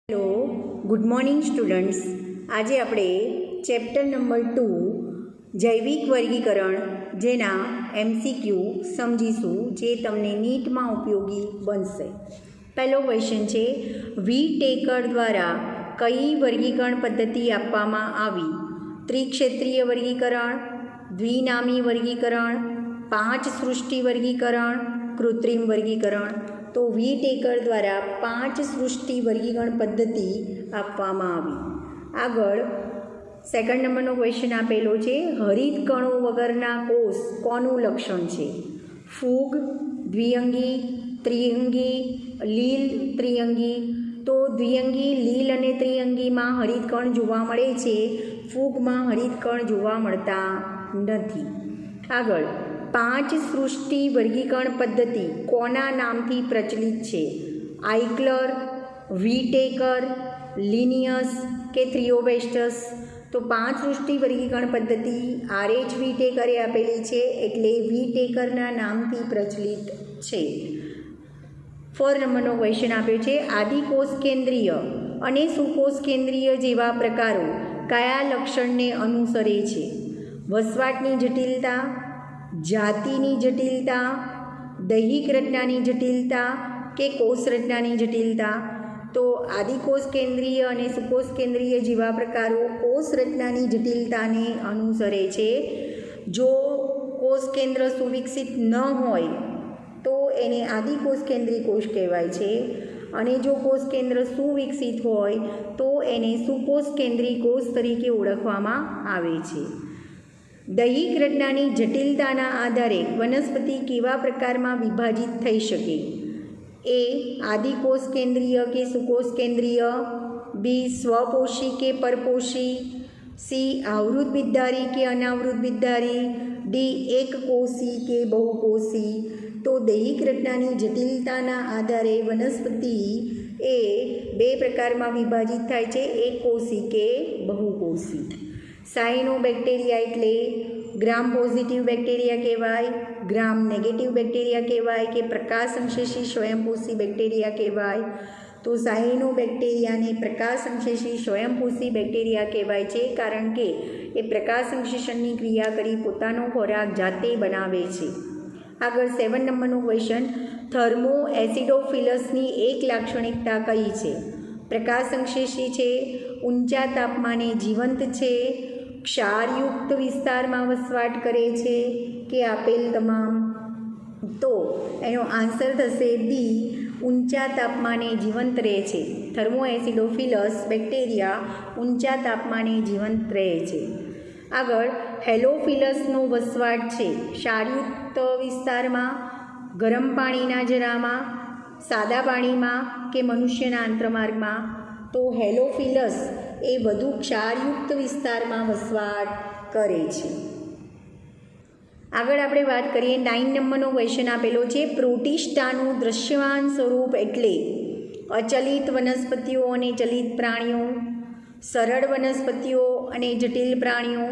Hello, good morning students. આજે આપણે chapter number 2 જૈવિક વર્ગીકરણ જેના MCQ સમજીશું, જે તમને નીટમાં ઉપયોગી બનશે. પહેલો ક્વેશ્ચન છે, વી-ટેકર દ્વારા કઈ વર્ગીકરણ પદ્ધતિ આપવામાં આવી? ત્રિક્ષેત્રીય વર્ગીકરણ, દ્વિનામી વર્ગીકરણ, 5 સૃષ્ટિ વર્ગીકરણ, કૃત્રિમ વર્ગીકરણ. તો વી-ટેકર દ્વારા 5 સૃષ્ટિ વર્ગીકરણ પદ્ધતિ આપવામાં આવી. આગળ સેકન્ડ નંબરનો ક્વેશ્ચન આપેલો છે, હરિત કણો વગરના કોષ કોનું લક્ષણ છે? ફૂગ, દ્વિઅંગી, ત્રિઅંગી, લીલ, ત્રિઅંગી. તો દ્વિઅંગી, લીલ અને ત્રિઅંગીમાં હરિતકણ જોવા મળે છે, ફૂગમાં હરિતકણ જોવા મળતા નથી. આગળ 5 સૃષ્ટિ વર્ગીકરણ પદ્ધતિ કોના નામથી પ્રચલિત છે? આઇકલર, વી-ટેકર, લિનિયસ કે થિયોબેસ્ટસ. તો 5 સૃષ્ટિ વર્ગીકરણ પદ્ધતિ RH વી-ટેકરે આપેલી છે, એટલે વી-ટેકરના નામથી પ્રચલિત છે. 4 નંબરનો ક્વેશ્ચન આપ્યો છે, આદિકોષ કેન્દ્રીય અને સુકોષ કેન્દ્રીય જેવા પ્રકારો કયા લક્ષણને અનુસરે છે? વસવાટની જટિલતા, જાતિની જટિલતા, દૈહિક રચનાની જટિલતા કે કોષ રચનાની જટિલતા. તો આદિકોષ કેન્દ્રીય અને સુકોષ કેન્દ્રીય જેવા પ્રકારો કોષ રચનાની જટિલતાને અનુસરે છે. જો કોષ કેન્દ્ર સુવિકસિત ન હોય તો એને આદિકોષ કેન્દ્રી કોષ કહેવાય છે, અને જો કોષ કેન્દ્ર સુવિકસિત હોય તો એને સુકોષ કેન્દ્રી કોષ તરીકે ઓળખવામાં આવે છે. દૈહિક રચનાની જટિલતાના આધારે વનસ્પતિ કેવા પ્રકારમાં વિભાજિત થઈ શકે? A. આદિકોષ કેન્દ્રીય કે સુકોષ કેન્દ્રીય, B. સ્વપોષી કે પરપોષી, C. આવૃત બિદ્ધારી કે અનાવૃત બિદ્ધારી, D. એકકોષી કે બહુકોષી. તો દૈહિક રચનાની જટિલતાના આધારે વનસ્પતિ એ 2 પ્રકારમાં વિભાજિત થાય છે, એકકોષી કે બહુકોષી. સાયનોબેક્ટેરિયા એટલે ગ્રામ પોઝિટિવ બેક્ટેરિયા કહેવાય, ગ્રામ નેગેટિવ બેક્ટેરિયા કહેવાય કે પ્રકાશસંશ્લેષી સ્વયંપોષી બેક્ટેરિયા કહેવાય. તો સાયનોબેક્ટેરિયાને પ્રકાશસંશ્લેષી સ્વયંપોષી બેક્ટેરિયા કહેવાય છે, કારણ કે એ પ્રકાશસંશ્લેષણની ક્રિયા કરી પોતાનો ખોરાક જાતે બનાવે છે. આગળ 7 નંબરનો ક્વેશ્ચન, થર્મો એસિડોફિલસની એક લાક્ષણિકતા કઈ છે? પ્રકાશસંશ્લેષી છે, ઊંચા તાપમાને જીવંત છે, ક્ષારયુક્ત વિસ્તારમાં વસવાટ કરે છે કે આપેલ તમામ. તો એનો આન્સર થશે બી, ઊંચા તાપમાને જીવંત રહે છે. થર્મો એસિડોફિલસ બેક્ટેરિયા ઊંચા તાપમાને જીવંત રહે છે. આગળ હેલોફિલસનો વસવાટ છે ક્ષારયુક્ત વિસ્તારમાં, ગરમ પાણીના જરામાં, સાદા પાણીમાં કે મનુષ્યના આંત્રમાર્ગમાં. તો હેલોફિલસ એ વધુ ક્ષારયુક્ત વિસ્તારમાં વસવાટ કરે છે. આગળ આપણે વાત કરીએ 9 નંબરનો ક્વેશ્ચન આપેલો છે, પ્રોટિસ્ટાનું દૃશ્યમાન સ્વરૂપ એટલે? અચલિત વનસ્પતિઓ અને ચલિત પ્રાણીઓ, સરળ વનસ્પતિઓ અને જટિલ પ્રાણીઓ,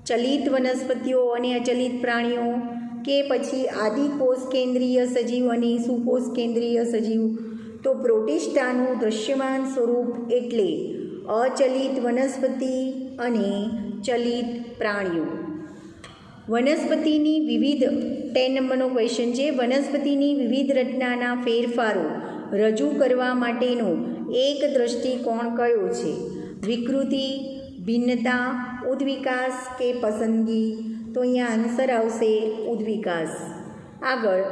ચલિત વનસ્પતિઓ અને અચલિત પ્રાણીઓ, કે પછી આદિકોષ કેન્દ્રીય સજીવ અને સુકોષ કેન્દ્રીય સજીવ. તો પ્રોટિસ્ટાનું દૃશ્યમાન સ્વરૂપ એટલે અચલિત વનસ્પતિ અને ચલિત પ્રાણીઓ. વનસ્પતિની વિવિધ 10 નંબરનો ક્વેશ્ચન છે, વનસ્પતિની વિવિધ રચનાના ફેરફારો રજૂ કરવા માટેનો એક દૃષ્ટિકોણ કયો છે? વિકૃતિ, ભિન્નતા, ઉદ્વિકાસ કે પસંદગી. તો અહીંયા આન્સર આવશે ઉદ્વિકાસ. આગળ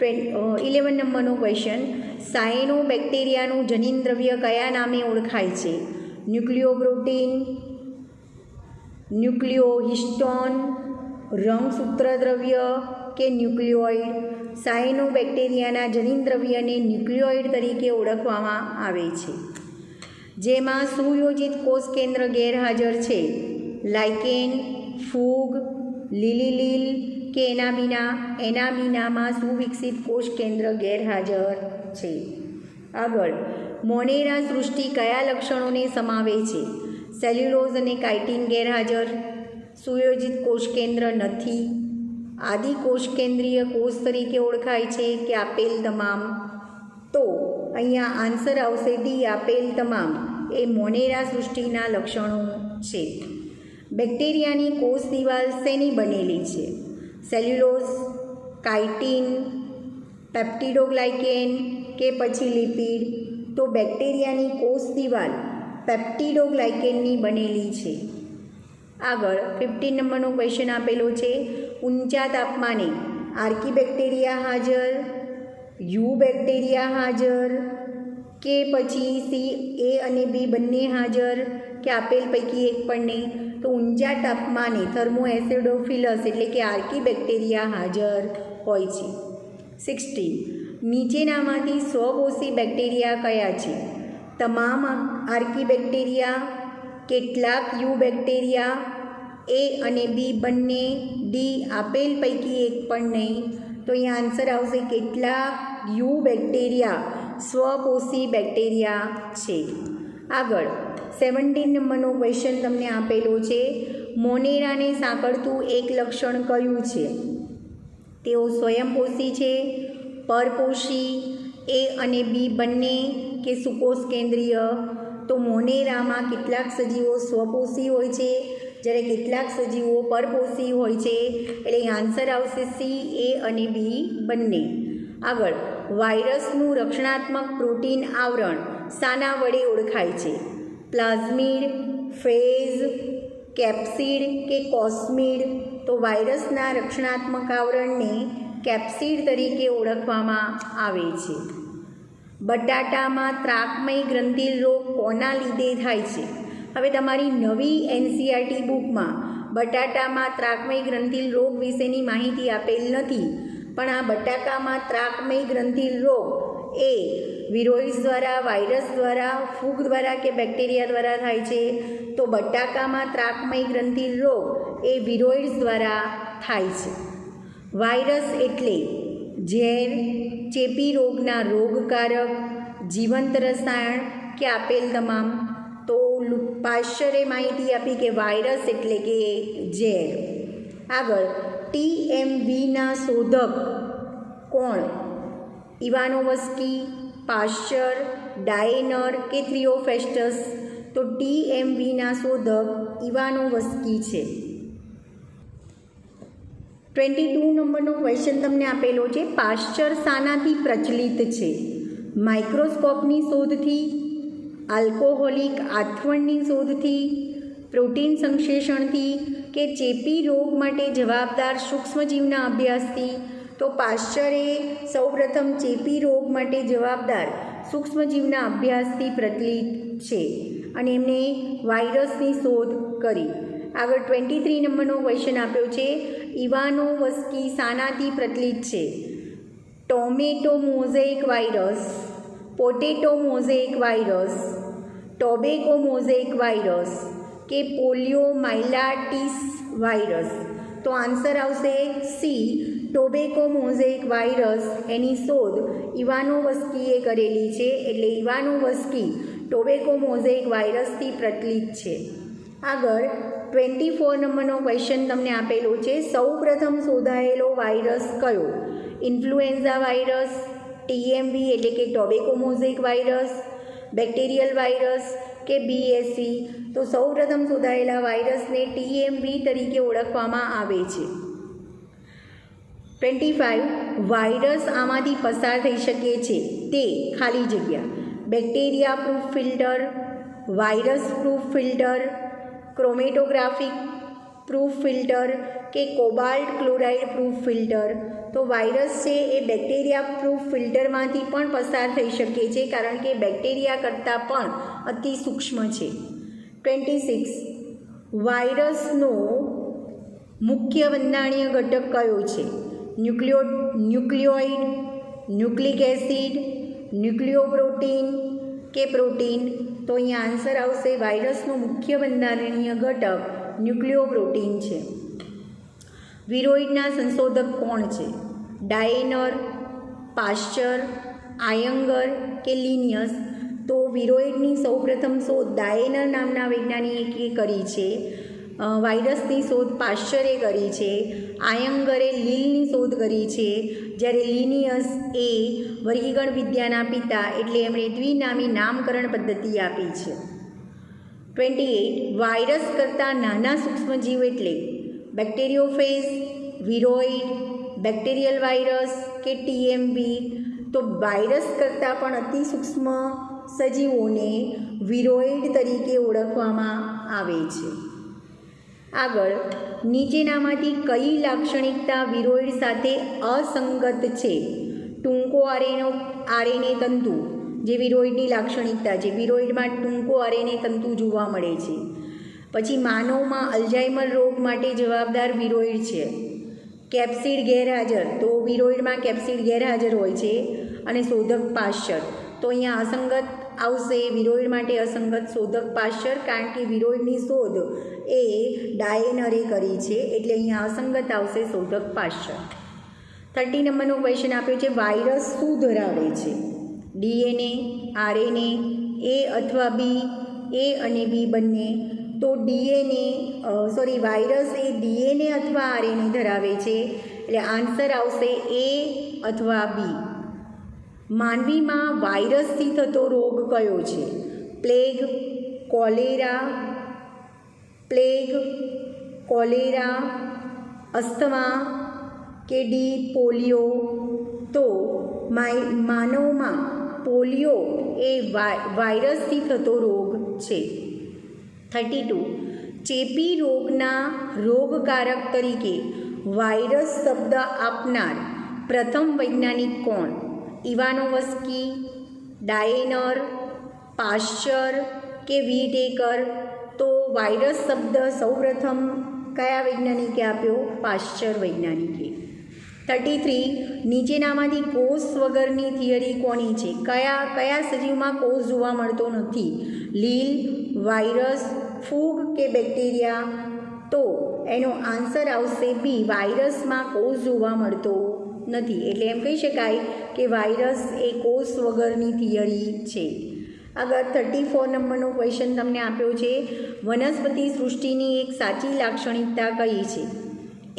11 નંબરનો ક્વેશ્ચન, સાયનોબેક્ટેરિયાનું જનીનદ્રવ્ય કયા નામે ઓળખાય છે? ન્યુક્લિયોપ્રોટીન, ન્યુક્લિયોહિસ્ટોન, રંગસૂત્રદ્રવ્ય કે ન્યુક્લિયોઇડ. સાયનોબેક્ટેરિયાના જનીનદ્રવ્યને ન્યુક્લિયોઇડ તરીકે ઓળખવામાં આવે છે. જેમાં સુયોજિત કોષ કેન્દ્ર ગેરહાજર છે, લાઇકેન, ફૂગ, લીલીલીલ કે એનાબીનામાં સુવિકસિત કોષ કેન્દ્ર ગેરહાજર છે. આગળ મોનેરા સૃષ્ટિ કયા લક્ષણોને સમાવે છે? સેલ્યુલોઝ અને કાઇટિન ગેરહાજર, સુયોજિત કોષ કેન્દ્ર નથી, આદિકોષ કેન્દ્રીય કોષ તરીકે ઓળખાય છે કે આપેલ તમામ. તો અહીંયા આન્સર આવશે ડી, આપેલ તમામ એ મોનેરા સૃષ્ટિના લક્ષણો છે. બેક્ટેરિયાની કોષ દિવાલ શેની બનેલી છે? સેલ્યુલોઝ, કાઇટિન, પેપ્ટિડોગ્લાયકેન કે પછી લિપિડ? તો બેક્ટેરિયાની કોષ દિવાલ પેપ્ટિડોગ્લાયકેનની બનેલી છે. આગળ 15 નંબરનો ક્વેશ્ચન આપેલો છે. ઊંચા તાપમાને આર્કીબેક્ટેરિયા હાજર, યુ બેક્ટેરિયા હાજર કે પછી સી, એ અને બી બંને હાજર કે આપેલ પૈકી એક પણ નહીં? તો ઊંચા તાપમાને થર્મોએસિડોફિલસ એટલે કે આર્કીબેક્ટેરિયા હાજર હોય છે. 16 નીચેનામાંથી સ્વકોષી બેક્ટેરિયા કયા છે? તમામ આર્કીબેક્ટેરિયા, કેટલાક યુ બેક્ટેરિયા, એ અને બી બંને, ડી આપેલ પૈકી એક પણ નહીં? તો અહીંયા આન્સર આવશે કેટલાક યુ બેક્ટેરિયા સ્વકોષી બેક્ટેરિયા છે. આગળ 17 નંબરનો ક્વેશ્ચન તમને આપેલો છે. મોનેરાને સાંકળતું એક લક્ષણ કયું છે? તેઓ સ્વયંપોષી છે, પરપોષી, એ અને બી બંને કે સુકોષ કેન્દ્રીય? તો મોનેરામાં કેટલાક સજીવો સ્વપોષી હોય છે જ્યારે કેટલાક સજીવો પરપોષી હોય છે, એટલે આન્સર આવશે સી, એ અને બી બંને. આગળ વાયરસનું રક્ષણાત્મક પ્રોટીન આવરણ શાના વડે ઓળખાય છે? પ્લાઝમિડ, ફેઝ, કેપ્સિડ કે કોસ્મિડ? તો વાયરસના રક્ષણાત્મક આવરણને કેપ્સિડ તરીકે ઓળખવામાં આવે છે. બટાટામાં ત્રાકમય ગ્રંથિલ રોગ કોના લીધે થાય છે? હવે તમારી નવી એનસીઆરટી બુકમાં બટાટામાં ત્રાકમય ગ્રંથિલ રોગ વિશેની માહિતી આપેલ નથી, પણ આ બટાકામાં ત્રાકમય ગ્રંથિલ રોગ એ વિરોઇડ્સ દ્વારા, વાયરસ દ્વારા, ફૂગ દ્વારા કે બેક્ટેરિયા દ્વારા થાય છે. તો બટાકામાં ત્રાકમય ગ્રંથિલ રોગ એ વિરોઇડ્સ દ્વારા થાય છે. વાયરસ એટલે ઝેર, ચેપી રોગના રોગકારક, જીવંત રસાયણ કે આપેલ તમામ? તો પાશ્ચરે માહિતી આપી કે વાયરસ એટલે કે ઝેર. આગળ TMVના શોધક કોણ? ઇવાનોવસ્કી, પાશ્ચર, ડાયનર કે થિયોફેસ્ટસ? તો TMVના શોધક ઇવાનોવસ્કી છે. 22 નંબરનો ક્વેશ્ચન તમને આપેલો છે. પાશ્ચર શાનાથી પ્રચલિત છે? માઇક્રોસ્કોપની શોધથી, આલ્કોહોલિક આથવણની શોધથી, પ્રોટીન સંશ્લેષણથી કે ચેપી રોગ માટે જવાબદાર સૂક્ષ્મજીવના અભ્યાસથી? તો પાશ્ચરે સૌપ્રથમ ચેપી રોગ માટે જવાબદાર સૂક્ષ્મજીવના અભ્યાસથી પ્રચલિત છે અને એમણે વાયરસની શોધ કરી. આગળ 23 નંબરનો ક્વેશ્ચન આપ્યો છે. ઇવાનોવસ્કી શાનાથી પ્રચલિત છે? Tomato mosaic virus, potato mosaic virus, tobacco mosaic virus કે પોલિયોમાઇલાઇટિસ વાયરસ? તો આન્સર આવશે સી, ટોબેકો મોઝેઇક વાયરસ. એની શોધ ઇવાનોવસ્કીએ કરેલી છે, એટલે ઇવાનોવસ્કી ટોબેકો મોઝેઇક વાયરસથી પ્રચલિત છે. આગળ 24 નંબરનો ક્વેશ્ચન તમને આપેલો છે. સૌપ્રથમ શોધાયેલો વાયરસ કયો? ઇન્ફ્લુએન્ઝા વાયરસ, TMV એટલે કે tobacco mosaic virus, bacterial virus કે BSV? તો સૌપ્રથમ શોધાયેલા વાયરસને TMV તરીકે ઓળખવામાં આવે છે. 25 વાયરસ આમાંથી પસાર થઈ શકે છે તે ખાલી જગ્યા bacteria proof filter, virus proof filter, chromatographic proof filter કે કોબાલ્ટ ક્લોરાઇડ પ્રૂફ ફિલ્ટર? તો વાયરસ છે એ બેક્ટેરિયા પ્રૂફ ફિલ્ટરમાંથી પણ પસાર થઈ શકે છે, કારણ કે બેક્ટેરિયા કરતાં પણ અતિ સૂક્ષ્મ છે. 26 વાયરસનો મુખ્ય બંધારણીય ઘટક કયો છે? ન્યુક્લિયોઇડ, ન્યુક્લિક એસિડ, ન્યુક્લિયોપ્રોટીન કે પ્રોટીન? તો અહીંયા આન્સર આવશે વાયરસનો મુખ્ય બંધારણીય ઘટક ન્યુક્લિયોપ્રોટીન છે. વિરોઇડના સંશોધક કોણ છે? ડાયનર, પાશ્ચર, આયંગર કે લિનિયસ? તો વિરોઇડની સૌપ્રથમ શોધ ડાયનર નામના વૈજ્ઞાનિકે કરી છે. વાયરસની શોધ પાશ્ચરે કરી છે. આયંગરે લીલની શોધ કરી છે, જ્યારે લિનિયસ એ વર્ગીકરણ વિદ્યાના પિતા એટલે એમણે દ્વિનામી નામકરણ પદ્ધતિ આપી છે. 28 વાયરસ કરતાં નાના સૂક્ષ્મજીવ એટલે બેક્ટેરિયોફેજ, વિરોઇડ, બેક્ટેરિયલ વાયરસ કે ટીએમવી. તો વાયરસ કરતાં પણ અતિ સૂક્ષ્મ સજીવોને વિરોઇડ તરીકે ઓળખવામાં આવે છે. આગળ નીચેનામાંથી કઈ લાક્ષણિકતા વિરોઇડ સાથે અસંગત છે? ટૂંકો આરએનએ તંતુ જે વિરોઇડની લાક્ષણિકતા છે. વિરોઇડમાં ટૂંકો આરએનએ તંતુ જોવા મળે છે. પછી માનવમાં અલ્ઝાઇમર રોગ માટે જવાબદાર વિરોઇડ છે. કેપ્સિડ ગેરહાજર, તો વિરોઇડમાં કેપ્સિડ ગેરહાજર હોય છે. અને શોધક પાશ્ચર, તો અહીંયા અસંગત આવશે. વિરોઇડ માટે અસંગત શોધક પાશ્ચર, કારણ કે વિરોઇડની શોધ એ ડાયેનરે કરી છે, એટલે અહીંયા અસંગત આવશે શોધક પાશ્ચર. 30 નંબરનો ક્વેશ્ચન આપ્યો છે, વાયરસ શું ધરાવે છે? ડીએનએ, આરએનએ, એ અથવા બી, એ અને બી બંને. તો વાયરસ એ ડીએનએ અથવા આરએનએ ધરાવે છે, એટલે આન્સર આવશે એ અથવા બી. માનવીમાં વાયરસથી થતો રોગ કયો છે? પ્લેગ, કોલેરા, અસ્થમા કે ડી પોલિયો. તો માનવમાં પોલિયો એ વાયરસથી થતો રોગ છે. 32 ચેપી રોગના રોગકારક તરીકે વાયરસ શબ્દ આપનાર પ્રથમ વૈજ્ઞાનિક કોણ? ઇવાનોવસ્કી, ડાયેનર, પાશ્ચર કે વીટેકર. તો વાયરસ શબ્દ સૌપ્રથમ કયા વૈજ્ઞાનિકે આપ્યો? પાશ્ચર વૈજ્ઞાનિકે. 33 નીચેનામાંથી કોષ વગરની થિયરી કોની છે? કયા સજીવમાં કોષ જોવા મળતો નથી? લીલ, વાયરસ, ફૂગ કે બેક્ટેરિયા. તો એનો આન્સર આવશે બી, વાયરસમાં કોષ જોવા મળતો નથી. એટલે એમ કહી શકાય કે વાયરસ એ કોષ વગરની થિયરી છે. આગળ 34 નંબરનો ક્વેશ્ચન તમને આપ્યો છે, વનસ્પતિ સૃષ્ટિની એક સાચી લાક્ષણિકતા કઈ છે?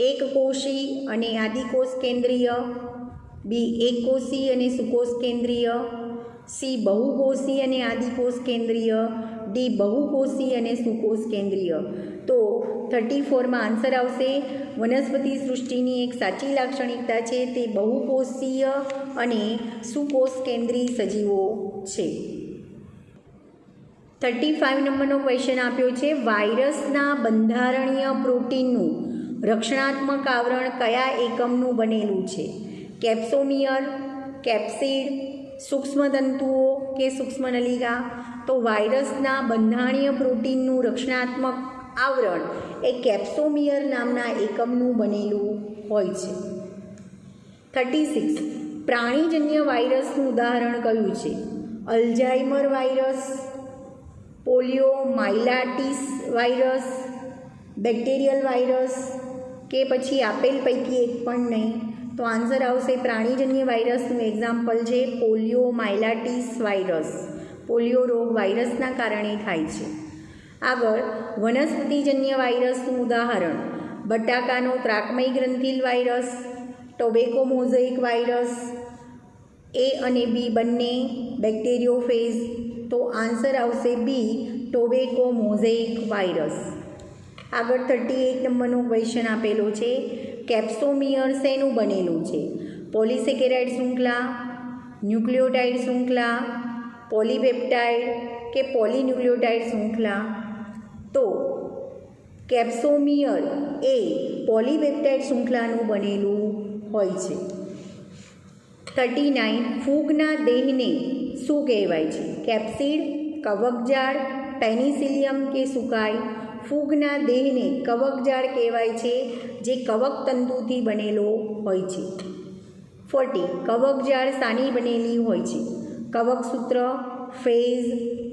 એકકોષી અને આદિકોષ કેન્દ્રીય, બી એકકોષી અને સુકોષ કેન્દ્રીય, સી બહુકોષી અને આદિકોષ કેન્દ્રીય, ડી બહુકોષી અને સુકોષ કેન્દ્રીય. તો 34માં આન્સર આવશે વનસ્પતિ સૃષ્ટિની એક સાચી લાક્ષણિકતા છે તે બહુકોષીય અને સુકોષ કેન્દ્રીય સજીવો છે. 35 નંબરનો ક્વેશ્ચન આપ્યો છે, વાયરસના બંધારણીય પ્રોટીનનું રક્ષણાત્મક આવરણ કયા એકમનું બનેલું છે? કેપ્સોમિયર, કેપ્સિડ, સૂક્ષ્મતંતુઓ કે સૂક્ષ્મનલિકા. તો વાયરસના બંધારણીય પ્રોટીનનું રક્ષણાત્મક આવરણ એ કેપ્સોમિયર નામના એકમનું બનેલું હોય છે. 36 પ્રાણીજન્ય વાયરસનું ઉદાહરણ કયું છે? Alzheimer virus, poliomyelitis virus, bacterial virus કે પછી આપેલ પૈકી એક પણ નહીં. તો આન્સર આવશે પ્રાણીજન્ય વાયરસનું એક્ઝામ્પલ છે પોલિયોમાઇલાઇટિસ વાયરસ. પોલિયો રોગ વાયરસના કારણે થાય છે. આગળ વનસ્પતિજન્ય વાયરસનું ઉદાહરણ બટાકાનો ત્રાકમય ગ્રંથિલ વાયરસ, ટોબેકો મોઝેઇક વાયરસ, એ અને બી બંને, બેક્ટેરિયોફેજ. તો આન્સર આવશે બી, ટોબેકો મોઝેઇક વાયરસ. આગળ 38 નંબરનો ક્વેશ્ચન આપેલો છે, કેપ્સોમિયર શેનું બનેલું છે? પોલિસેકેરાઇડ શૃંખલા, ન્યુક્લિયોટાઇડ શૃંખલા, પોલીપેપ્ટાઇડ કે પોલીન્યુક્લિયોટાઇડ શૃંખલા. તો કેપ્સોમિયર એ પોલીપેપ્ટાઇડ શૃંખલાનું બનેલું હોય છે. 39 ફૂગના દેહને શું કહેવાય છે? કેપ્સિડ, કવકજાળ, પેનિસિલિયમ કે સુકાઈ. ફૂગના દેહને કવકજાળ કહેવાય છે જે કવકતંતુથી બનેલો હોય છે. 40 કવકજાળ શાની બનેલી હોય છે? કવકસૂત્ર, ફેઝ,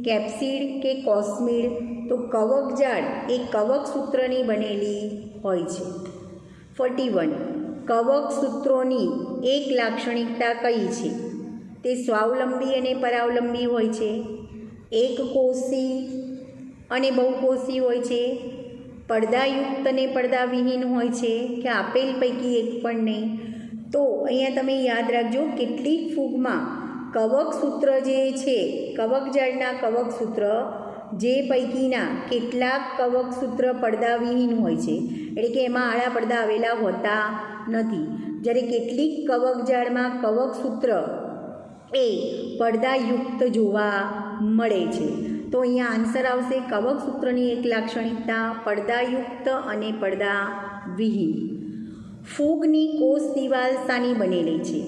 કેપ્સિડ કે કોસ્મિડ. તો કવકજાળ એ કવકસૂત્રની બનેલી હોય છે. 41 કવકસૂત્રોની એક લાક્ષણિકતા કઈ છે? તે સ્વાવલંબી અને પરાવલંબી હોય છે, એકકોષી અને બહુકોષી હોય છે, પડદાયુક્ત અને પડદાવિહીન હોય છે કે આપેલ પૈકી એક પણ નહીં. તો અહીંયા તમે યાદ રાખજો, કેટલીક ફૂગમાં કવક સૂત્ર જે છે, કવકજાળના કવક સૂત્ર જે પૈકીના કેટલાક કવક સૂત્ર પડદાવિહીન હોય છે, એટલે કે એમાં આડા પડદા આવેલા હોતા નથી, જ્યારે કેટલીક કવકજાળમાં કવક સૂત્ર એ પડદાયુક્ત જોવા મળે છે. તો અહીંયા આન્સર આવશે કવક સૂત્રની એક લાક્ષણિકતા પડદાયુક્ત અને પડદાવિહીન. ફૂગની કોષ દિવાલ શાની બનેલી છે?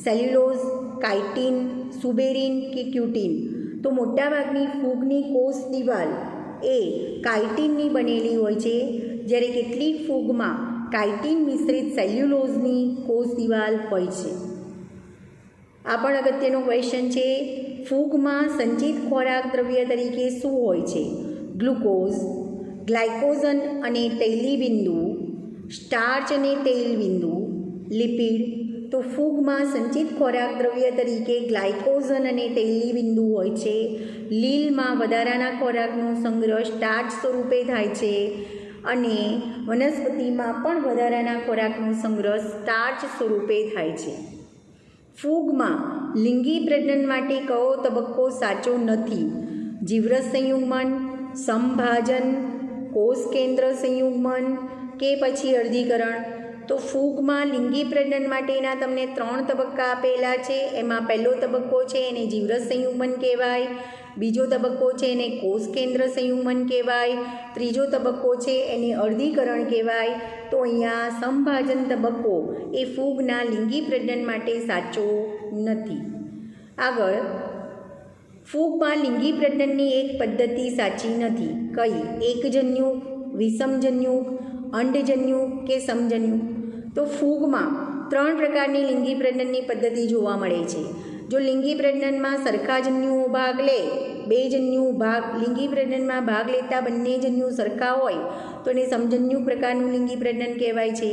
સેલ્યુલોઝ, કાઇટિન, સુબેરિન કે ક્યુટિન? તો મોટાભાગની ફૂગની કોષ દિવાલ એ કાઇટિનની બનેલી હોય છે, જ્યારે કેટલીક ફૂગમાં કાઇટિન મિશ્રિત સેલ્યુલોઝની કોષ દિવાલ હોય છે. આ પણ અગત્યનો ક્વેશ્ચન છે. ફૂગમાં સંચિત ખોરાક દ્રવ્ય તરીકે શું હોય છે? ગ્લુકોઝ, ગ્લાયકોઝન અને તૈલીબિંદુ, સ્ટાર્ચ અને તૈલબિંદુ, લિપિડ? તો ફૂગમાં સંચિત ખોરાક દ્રવ્ય તરીકે ગ્લાયકોઝન અને તૈલીબિંદુ હોય છે. લીલમાં વધારાના ખોરાકનો સંગ્રહ સ્ટાર્ચ સ્વરૂપે થાય છે અને વનસ્પતિમાં પણ વધારાના ખોરાકનો સંગ્રહ સ્ટાર્ચ સ્વરૂપે થાય છે. ફૂગમાં લિંગી પ્રજનન માટે કયો તબક્કો સાચો નથી? જીવરસ સંયુગ્મન, સંભાજન, કોષ કેન્દ્ર સંયુગ્મન કે પછી અર્ધીકરણ? તો ફૂગમાં લિંગી પ્રજનન માટેના તમને 3 તબક્કા આપેલા છે. એમાં પહેલો તબક્કો છે એને જીવરસ સંયુગ્મન કહેવાય, બીજો તબક્કો છે એને કોષ કેન્દ્ર સંયુગ્મન કહેવાય, ત્રીજો તબક્કો છે એને અર્ધીકરણ કહેવાય. તો અહીંયા સંભાજન તબક્કો એ ફૂગના લિંગી પ્રજનન માટે સાચો નથી. આગળ, ફૂગમાં લિંગી પ્રજનનની એક પદ્ધતિ સાચી નથી. કઈ? એકજન્યુક, વિષમજન્યુક, અંડજન્યુક કે સમજન્યુક? તો ફૂગમાં 3 પ્રકારની લિંગી પ્રજનનની પદ્ધતિ જોવા મળે છે. જો લિંગી પ્રજનનમાં સરખા જન્યુઓ ભાગ લે, 2 જન્યુ લિંગી પ્રજનનમાં ભાગ લેતા બંને જન્યુ સરખા હોય તો એને સમજન્યુક પ્રકારનું લિંગી પ્રજનન કહેવાય છે.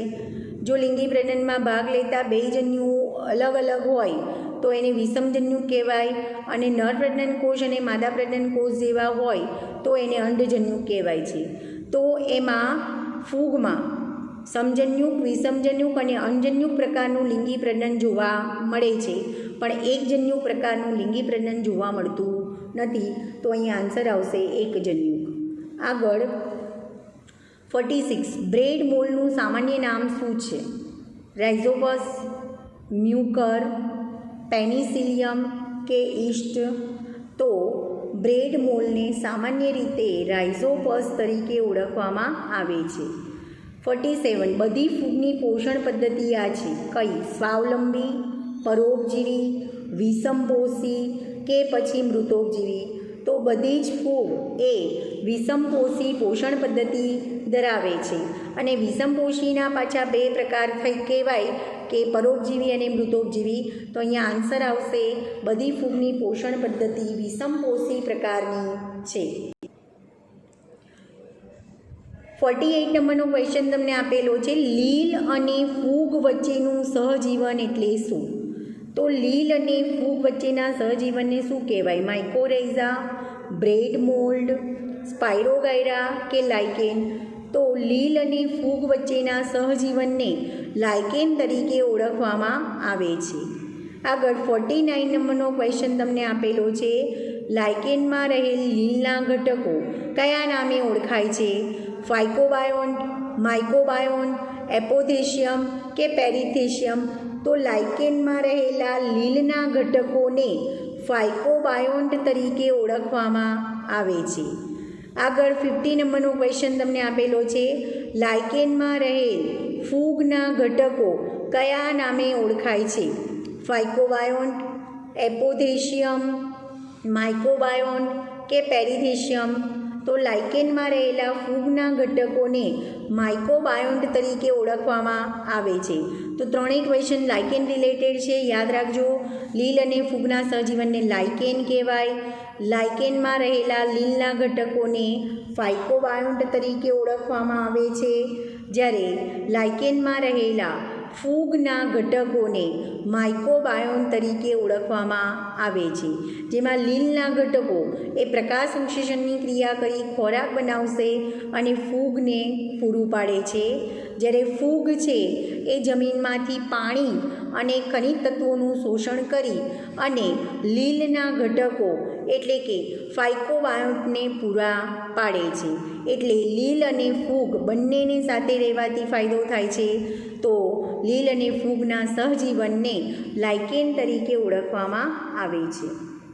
જો લિંગી પ્રજનનમાં ભાગ લેતા 2 જન્યુઓ અલગ અલગ હોય તો એને વિષમજન્યુક કહેવાય, અને નર પ્રજનન કોષ અને માદા પ્રજનન કોષ જેવા હોય તો એને અંડજન્યુક કહેવાય છે. તો એમાં ફૂગમાં સમજન્યુક, વિષમજન્યુક અને અંડજન્યુક પ્રકારનું લિંગી પ્રજનન જોવા મળે છે, પણ એકજન્યુક પ્રકારનું લિંગી પ્રજનન જોવા મળતું નથી. તો અહીંયા આન્સર આવશે એકજન્યુક. આગળ 46, બ્રેડ મોલ્ડનું સામાન્ય નામ શું છે? રાઇઝોપસ, મ્યુકર, પેનિસિલિયમ કે ઈસ્ટ? તો બ્રેડ મોલ્ડને સામાન્ય રીતે રાઇઝોપસ તરીકે ઓળખવામાં આવે છે. 47, બધી ફૂગની પોષણ પદ્ધતિ આ છે. કઈ? સ્વાવલંબી, પરોપજીવી, વિષમપોષી કે પછી મૃતોપજીવી? તો બધી જ ફૂગ એ વિષમપોષી પોષણ પદ્ધતિ ધરાવે છે, અને વિષમપોષીના પાછા 2 પ્રકાર કહેવાય કે પરોપજીવી અને મૃતોપજીવી. તો અહીંયા આન્સર આવશે બધી ફૂગની પોષણ પદ્ધતિ વિષમપોષી પ્રકારની છે. 48 નંબરનો ક્વેશ્ચન તમને આપેલો છે, લીલ અને ફૂગ વચ્ચેનું સહજીવન એટલે શું? તો લીલ અને ફૂગ વચ્ચેના સહજીવનને શું કહેવાય? માઇકોરૈઝા, બ્રેડ મોલ્ડ, સ્પાઇરોગાયરા કે લાઇકેન? તો લીલ અને ફૂગ વચ્ચેના સહજીવનને લાઇકેન તરીકે ઓળખવામાં આવે છે. આગળ 49 નંબરનો ક્વેશ્ચન તમને આપેલો છે, લાઇકેનમાં રહેલ લીલના ઘટકો કયા નામે ઓળખાય છે? ફાઇકોબાયોન્ટ, માઇકોબાયોન્ટ, એપોથેશિયમ કે પેરિથેશિયમ? તો લાઇકેનમાં રહેલા લીલના ઘટકોને ફાઇકોબાયોન્ટ તરીકે ઓળખવામાં આવે છે. આગળ 50 નંબરનો ક્વેશ્ચન તમને આપેલો છે, લાઇકેનમાં રહેલ ફૂગના ઘટકો કયા નામે ઓળખાય છે? ફાઇકોબાયોન્ટ, એપોથેશિયમ, માઇકોબાયોન્ટ કે પેરિથેશિયમ? તો લાઇકેનમાં રહેલા ફૂગના ઘટકોને માઇકોબાયોન્ટ તરીકે ઓળખવામાં આવે છે. તો 3 ક્વેશ્ચન લાઇકેન રિલેટેડ છે, યાદ રાખજો. લીલ અને ફૂગના સહજીવનને લાઇકેન કહેવાય, લાઇકેનમાં રહેલા લીલના ઘટકોને ફાઇકોબાયોન્ટ તરીકે ઓળખવામાં આવે છે, જ્યારે લાઇકેનમાં રહેલા ફૂગના ઘટકોને માઇકોબાયોન તરીકે ઓળખવામાં આવે છે. જેમાં લીલના ઘટકો એ પ્રકાશ સંશ્લેષણની ક્રિયા કરી ખોરાક બનાવશે અને ફૂગને પૂરું પાડે છે, જ્યારે ફૂગ છે એ જમીનમાંથી પાણી અને ખનિજ તત્વોનું શોષણ કરી અને લીલના ઘટકો એટલે કે ફાયકોબાયોટને પૂરા પાડે છે. એટલે લીલ અને ફૂગ બંનેને સાથે રહેવાથી ફાયદો થાય છે. તો લીલ અને ફૂગના સહજીવનને લાઇકેન તરીકે ઓળખવામાં આવે છે.